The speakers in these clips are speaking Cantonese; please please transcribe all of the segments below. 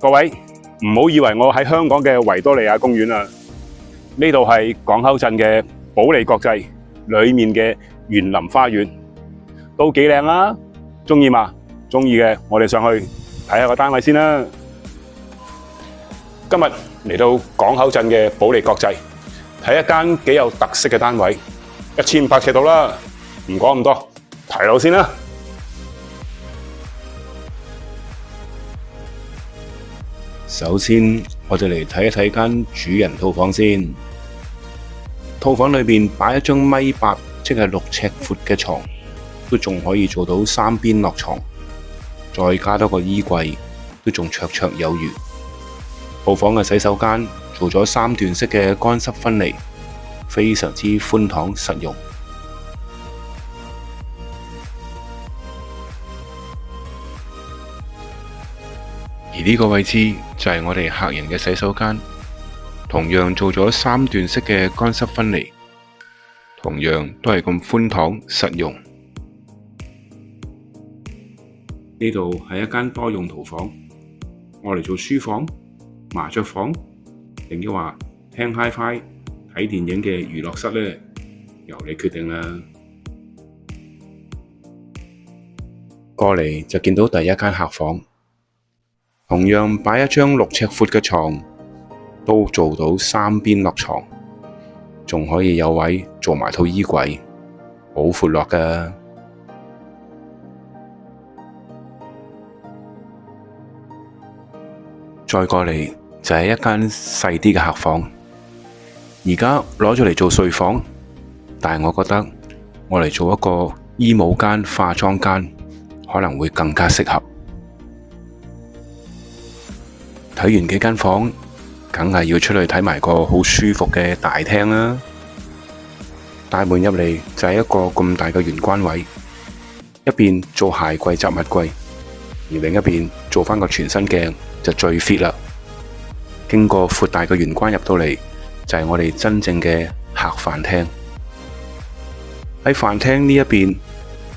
各位唔好以為我喺香港嘅維多利亞公園啊，呢度係港口鎮嘅保利國際裏面嘅園林花園，都幾靚啊！中意嘛？中意嘅，我哋上去睇下個單位先啦。今日嚟到港口鎮嘅保利國際，睇一間幾有特色嘅單位，1500尺度啦。唔講咁多，睇樓先啦。首先，我哋嚟睇一睇間主人套房先。套房裏面擺一張1.8米，即係6尺闊嘅床，都仲可以做到3邊落床，再加多個衣櫃，都仲綽綽有餘。套房嘅洗手間做咗3段式嘅乾濕分離，非常之寬敞實用。而呢個位置就係我哋客人嘅洗手間，同樣做咗3段式嘅乾濕分離，同樣都係咁寬敞實用。呢度係一間多用途房，我嚟做書房、麻雀房，定抑或聽 Hi-Fi 睇電影嘅娛樂室呢？由你決定啦。過嚟就見到第一間客房。同樣擺一張6尺闊嘅床，都做到3邊落床，仲可以有位做埋套衣櫃，好闊落㗎。再過嚟就係一間細啲嘅客房，而家攞咗嚟做睡房，但係我覺得我嚟做一個衣帽間、化妝間，可能會更加適合。睇完幾間房，梗係要出去睇埋個好舒服嘅大廳啦。大門入嚟就係一個咁大嘅玄關位，一邊做鞋櫃、雜物櫃，而另一邊做返個全身鏡就最 fit 啦。經過闊大嘅玄關入到嚟，就係我哋真正嘅客飯廳。喺飯廳呢一邊，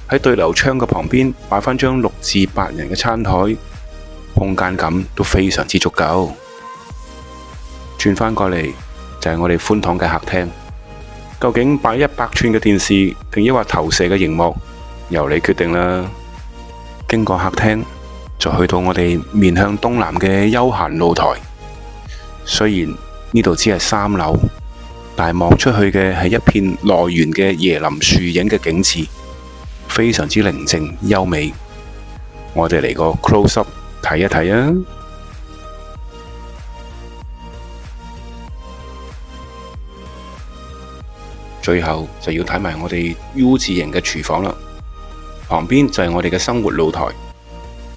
喺對流窗嘅旁邊擺返張6至8人嘅餐台。空間感都非常之足夠。轉返過嚟就係我哋寬敞嘅客廳，究竟擺100寸嘅電視定抑或投射嘅熒幕，由你決定啦。經過客廳就去到我哋面向東南嘅休閒露台。雖然呢度只係3樓，但係望出去嘅係一片內園嘅椰林樹影嘅景致，非常之寧靜優美。我哋嚟個 close up。睇一睇啊！最後就要睇埋我哋 U 字型嘅廚房啦。旁邊就係我哋嘅生活露台，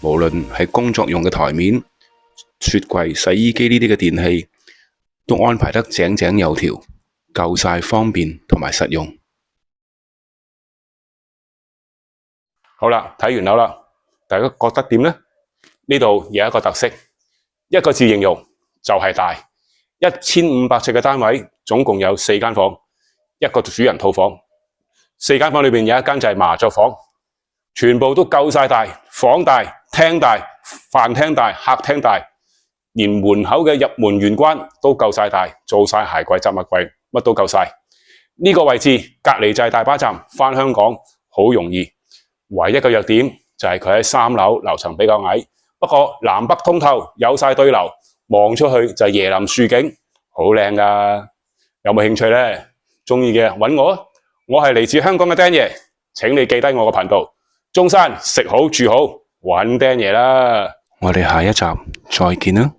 無論係工作用嘅台面、雪櫃、洗衣機呢啲嘅電器，都安排得井井有條，夠晒方便同埋實用。好啦，睇完樓啦，大家覺得點呢？呢度有一個特色，一個字形容就係大。1500尺嘅單位，總共有4間房，一個主人套房。4間房裏面有一間就係麻雀房，全部都夠晒大，房大、廳大、飯廳大、客廳大，連門口嘅入門玄關都夠晒大，做晒鞋櫃、雜物櫃，乜都夠晒。呢個位置隔離就係大巴站，返香港好容易。唯一嘅弱點就係佢喺3樓，樓層比較矮。不過南北通透，有晒對流，望出去就係椰林樹景，好靚㗎。有冇興趣呢？鍾意嘅搵我啊！我係嚟自香港嘅 Dan 爺，請你記低我個頻道。中山食好住好，搵 Dan 爺啦！我哋下一集再見啦！